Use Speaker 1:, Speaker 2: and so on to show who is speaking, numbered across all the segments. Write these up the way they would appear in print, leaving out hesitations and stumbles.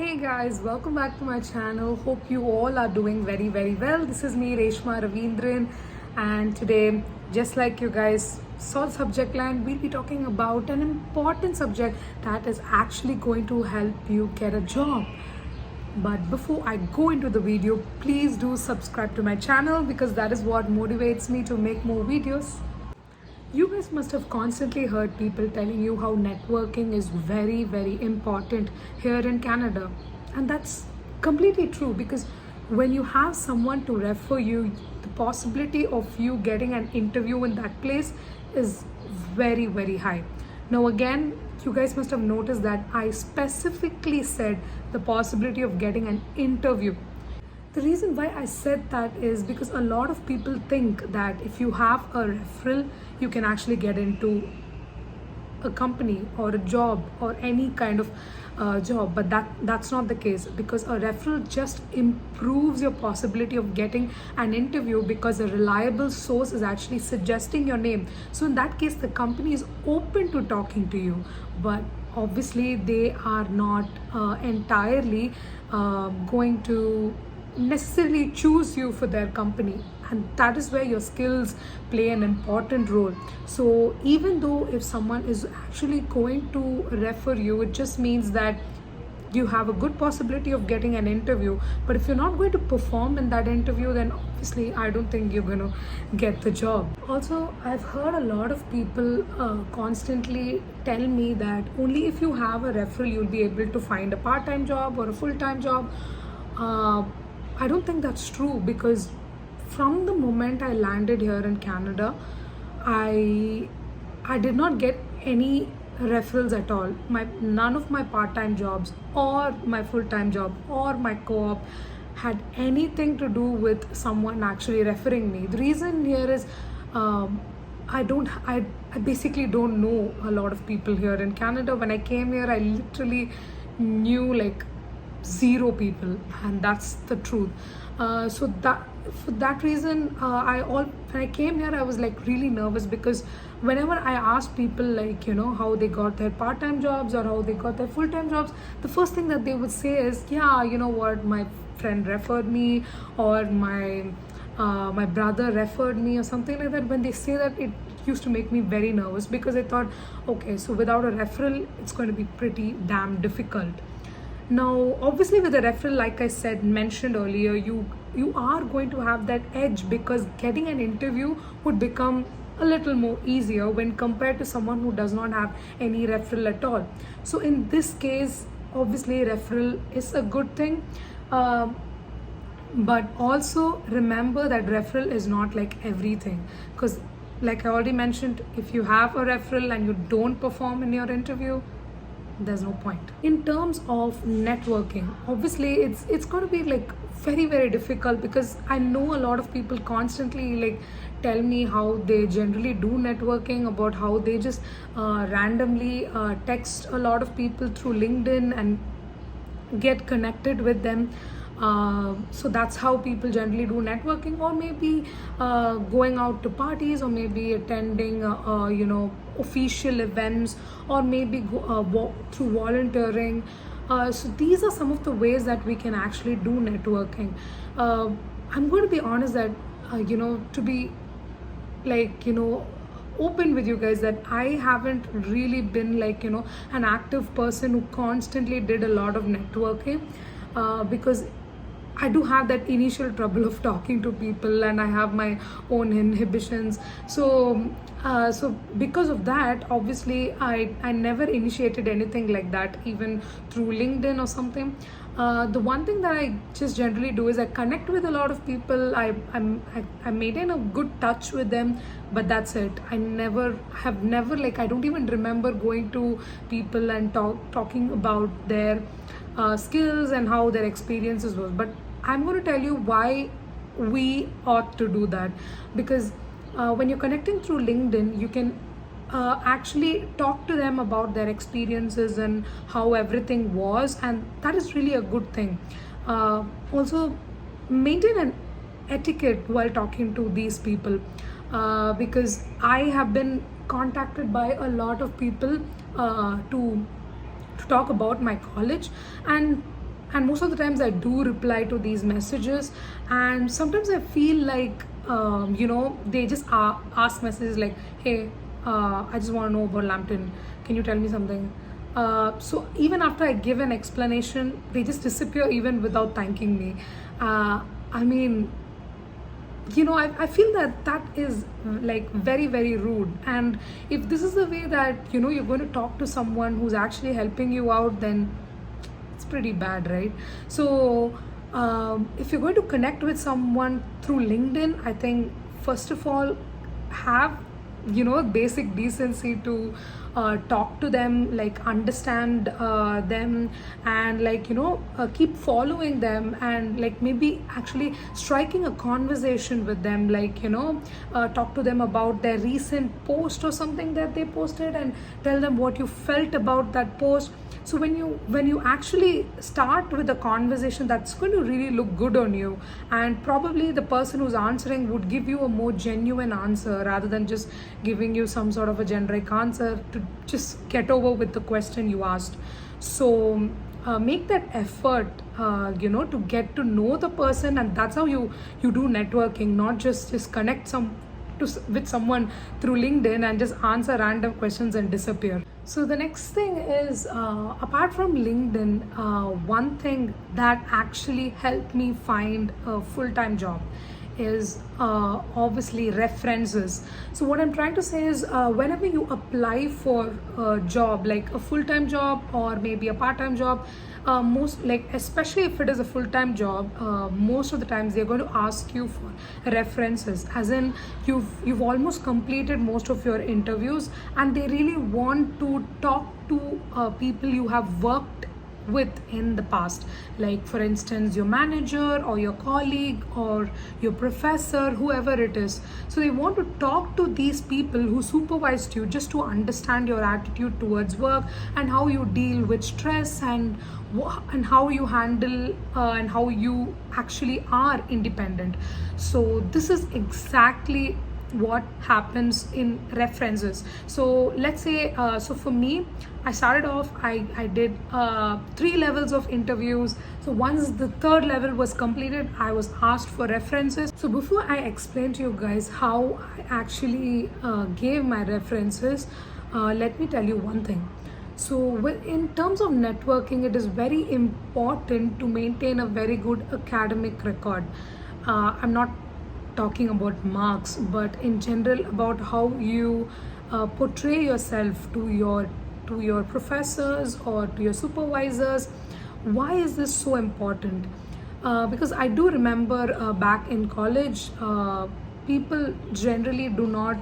Speaker 1: Hey guys, welcome back to my channel. Hope you all are doing very well. This is me, Reshma Ravindran, and today, just like you guys saw the subject line, we'll be talking about an important subject that is actually going to help you get a job. But before I go into the video, please do subscribe to my channel because that is what motivates me to make more videos. You guys must have constantly heard people telling you how networking is very important here in Canada. And that's completely true because when you have someone to refer you, the possibility of you getting an interview in that place is very high. Now, again, you guys must have noticed that I specifically said the possibility of getting an interview. The reason why I said that is because a lot of people think that if you have a referral, you can actually get into a company or a job or any kind of job, but that's not the case because a referral just improves your possibility of getting an interview because a reliable source is actually suggesting your name. So in that case, the company is open to talking to you, but obviously they are not entirely going to necessarily choose you for their company, and that is where your skills play an important role. So even though if someone is actually going to refer you, it just means that you have a good possibility of getting an interview. But if you're not going to perform in that interview, then obviously I don't think you're going to get the job. Also, I've heard a lot of people constantly tell me that only if you have a referral you'll be able to find a part-time job or a full-time job. I don't think that's true because from the moment I landed here in Canada, I did not get any referrals at all. None of my part-time jobs or my full-time job or my co-op had anything to do with someone actually referring me. The reason here is I basically don't know a lot of people here in Canada. When I came here, I literally knew like zero people, and that's the truth. So that for that reason, when I came here, I was like really nervous because whenever I asked people like how they got their part-time jobs or how they got their full-time jobs, the first thing that they would say is, yeah, you know what, my friend referred me, or my brother referred me, or something like that. When they say that, it used to make me very nervous because I thought, okay, so without a referral, it's going to be pretty damn difficult. Now, obviously, with a referral, like I said, mentioned earlier, you are going to have that edge because getting an interview would become a little more easier when compared to someone who does not have any referral at all. So in this case, obviously, referral is a good thing. But also remember that referral is not like everything, because like I already mentioned, if you have a referral and you don't perform in your interview, there's no point. In terms of networking, obviously it's going to be like very difficult because I know a lot of people constantly like tell me how they generally do networking, about how they just randomly text a lot of people through LinkedIn and get connected with them. So that's how people generally do networking, or maybe going out to parties, or maybe attending official events, or maybe through volunteering. So these are some of the ways that we can actually do networking. I'm going to be honest that to be like open with you guys, that I haven't really been like an active person who constantly did a lot of networking, because I do have that initial trouble of talking to people and I have my own inhibitions. So because of that, obviously I never initiated anything like that, even through LinkedIn or something. The one thing that I just generally do is I connect with a lot of people. I maintain a good touch with them, but that's it. I never like, I don't even remember going to people and talking about their skills and how their experiences was. But I'm going to tell you why we ought to do that, because when you're connecting through LinkedIn, you can actually talk to them about their experiences and how everything was, and that is really a good thing. Also, maintain an etiquette while talking to these people, because I have been contacted by a lot of people to talk about my college, and and most of the times I do reply to these messages, and sometimes I feel like they just ask messages like, hey, I just want to know about Lambton, can you tell me something? So even after I give an explanation, they just disappear even without thanking me. I mean, I feel that that is like very, very rude. And if this is the way that you're going to talk to someone who's actually helping you out, then it's pretty bad, right? So if you're going to connect with someone through LinkedIn, I think first of all, have basic decency to talk to them, like understand them, and like keep following them, and like maybe actually striking a conversation with them, like talk to them about their recent post or something that they posted, and tell them what you felt about that post. So when you actually start with a conversation, that's going to really look good on you, and probably the person who's answering would give you a more genuine answer rather than just giving you some sort of a generic answer to just get over with the question you asked. So make that effort to get to know the person, and that's how you do networking, not just connect with someone through LinkedIn and just answer random questions and disappear. So the next thing is, apart from LinkedIn, one thing that actually helped me find a full-time job is obviously references. So what I'm trying to say is, whenever you apply for a job, like a full-time job or maybe a part-time job, most, like especially if it is a full-time job, most of the times they're going to ask you for references, as in you've almost completed most of your interviews, and they really want to talk to people you have worked with in the past, like for instance your manager or your colleague or your professor, whoever it is. So they want to talk to these people who supervised you, just to understand your attitude towards work, and how you deal with stress, and how you handle and how you actually are independent. So this is exactly what happens in references. So let's say, so for me, I started off, I did 3 levels of interviews. So once the 3rd level was completed, I was asked for references. So before I explain to you guys how I actually gave my references, let me tell you one thing. So in terms of networking, it is very important to maintain a very good academic record. I'm not talking about marks, but in general about how you portray yourself to your professors or to your supervisors. Why is this so important? Because I do remember back in college, people generally do not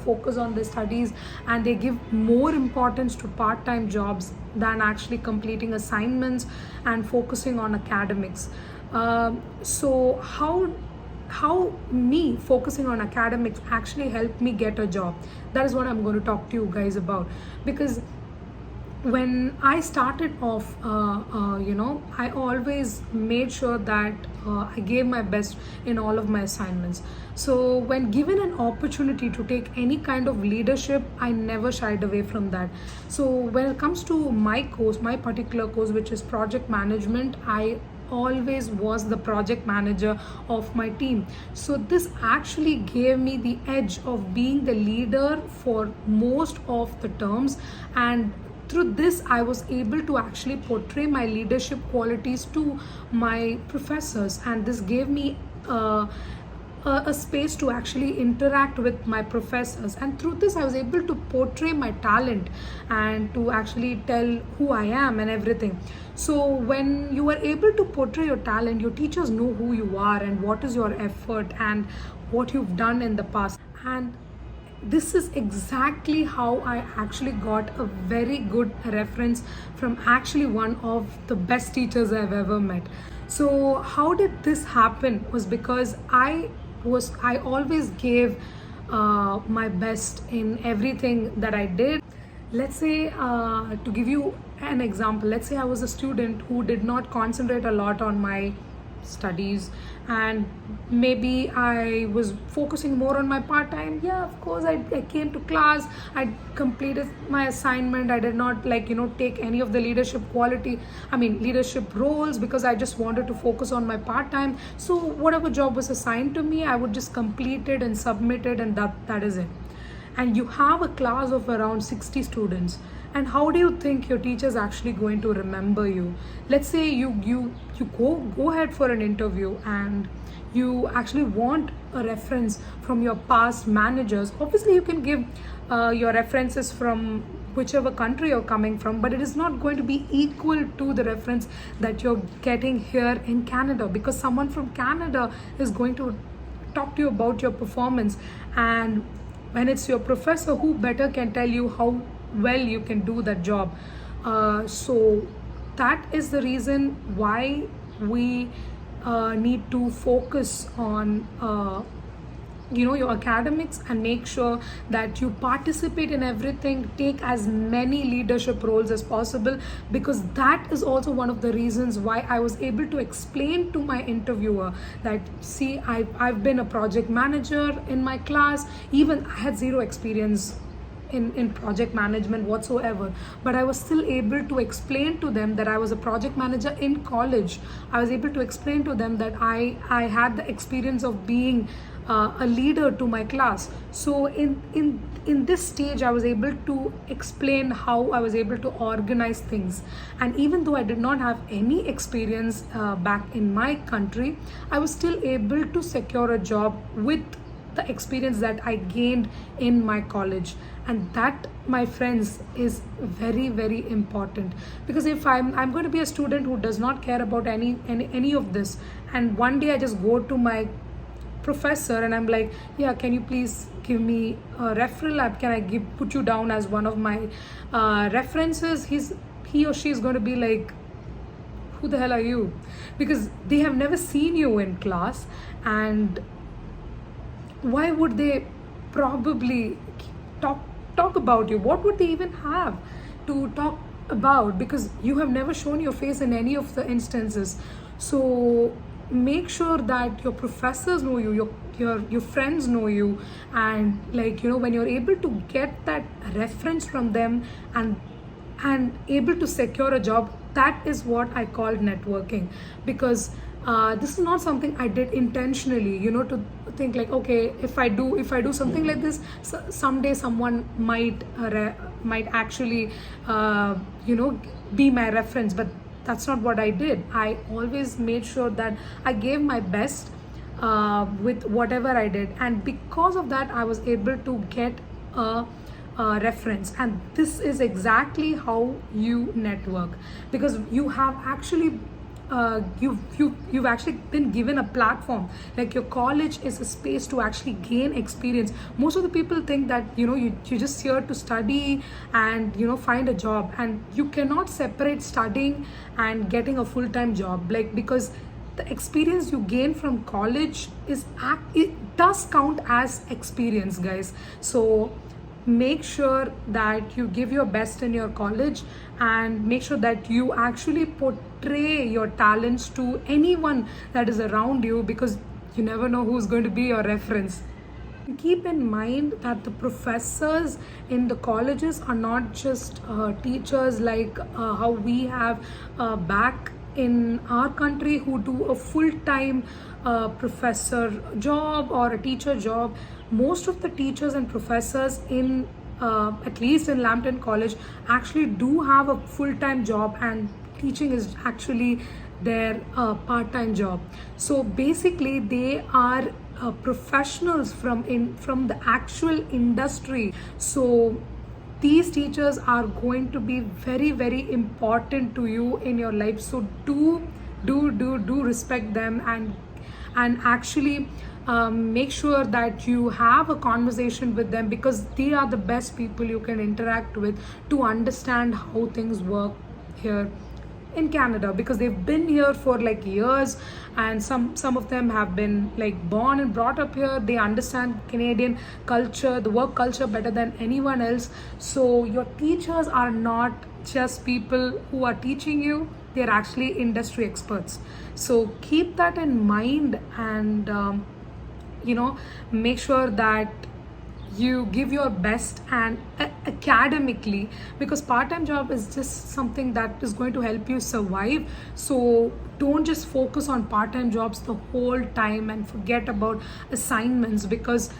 Speaker 1: focus on their studies, and they give more importance to part-time jobs than actually completing assignments and focusing on academics. So how me focusing on academics actually helped me get a job, that is what I'm going to talk to you guys about. Because when I started off, I always made sure that I gave my best in all of my assignments. So when given an opportunity to take any kind of leadership, I never shied away from that. So when it comes to my particular course, which is project management, I always was the project manager of my team. So this actually gave me the edge of being the leader for most of the terms, and through this I was able to actually portray my leadership qualities to my professors, and this gave me a space to actually interact with my professors, and through this I was able to portray my talent and to actually tell who I am and everything. So when you are able to portray your talent, your teachers know who you are and what is your effort and what you've done in the past. And this is exactly how I actually got a very good reference from actually one of the best teachers I've ever met. So how did this happen was because I always gave my best in everything that I did. Let's say, to give you an example, let's say I was a student who did not concentrate a lot on my studies, and maybe I was focusing more on my part-time. Yeah, of course, I came to class, I completed my assignment. I did not take any of the leadership roles, because I just wanted to focus on my part-time. So whatever job was assigned to me, I would just complete it and submit it, and that is it. And you have a class of around 60 students, and how do you think your teacher is actually going to remember you? Let's say you go ahead for an interview, and you actually want a reference from your past managers. Obviously you can give your references from whichever country you're coming from, but it is not going to be equal to the reference that you're getting here in Canada, because someone from Canada is going to talk to you about your performance. And when it's your professor, who better can tell you how well you can do that job? So that is the reason why we need to focus on your academics, and make sure that you participate in everything, take as many leadership roles as possible, because that is also one of the reasons why I was able to explain to my interviewer that, see, I've been a project manager in my class. Even I had zero experience in project management whatsoever, but I was still able to explain to them that I was a project manager in college. I was able to explain to them that I had the experience of being a leader to my class. So in this stage, I was able to explain how I was able to organize things. And even though I did not have any experience back in my country, I was still able to secure a job with the experience that I gained in my college. And that, my friends, is very, very important. Because if I'm going to be a student who does not care about any of this, and one day I just go to my professor and I'm like, yeah, can you please give me a referral? Can I put you down as one of my references? He or she is going to be like, who the hell are you? Because they have never seen you in class, and why would they probably talk about you? What would they even have to talk about? Because you have never shown your face in any of the instances. So make sure that your professors know you, your friends know you, and when you're able to get that reference from them and able to secure a job, that is what I call networking. Because this is not something I did intentionally, to think like, okay, if I do something like this, someday someone might actually be my reference. But that's not what I did. I always made sure that I gave my best with whatever I did, and because of that I was able to get a reference. And this is exactly how you network, because you have actually you've actually been given a platform. Like, your college is a space to actually gain experience. Most of the people think that you're just here to study and find a job, and you cannot separate studying and getting a full-time job, because the experience you gain from college it does count as experience, guys. So make sure that you give your best in your college, and make sure that you actually portray your talents to anyone that is around you, because you never know who's going to be your reference. Keep in mind that the professors in the colleges are not just teachers like how we have back in our country, who do a full-time professor job or a teacher job. Most of the teachers and professors in at least in Lambton College actually do have a full-time job, and teaching is actually their part-time job. So basically they are professionals from the actual industry. So these teachers are going to be very, very important to you in your life. So do respect them, and actually make sure that you have a conversation with them, because they are the best people you can interact with to understand how things work here in Canada, because they've been here for years, and some of them have been born and brought up here. They understand Canadian culture, the work culture, better than anyone else. So your teachers are not just people who are teaching you, they're actually industry experts. So keep that in mind, and make sure that you give your best and academically, because part-time job is just something that is going to help you survive. So don't just focus on part-time jobs the whole time and forget about assignments, because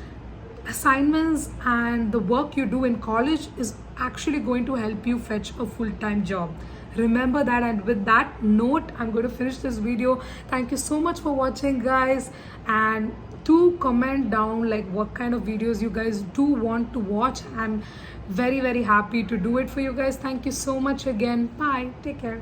Speaker 1: assignments and the work you do in college is actually going to help you fetch a full-time job. Remember that. And with that note, I'm going to finish this video. Thank you so much for watching, guys, and do comment down like what kind of videos you guys do want to watch. I'm very happy to do it for you guys. Thank you so much again. Bye, take care.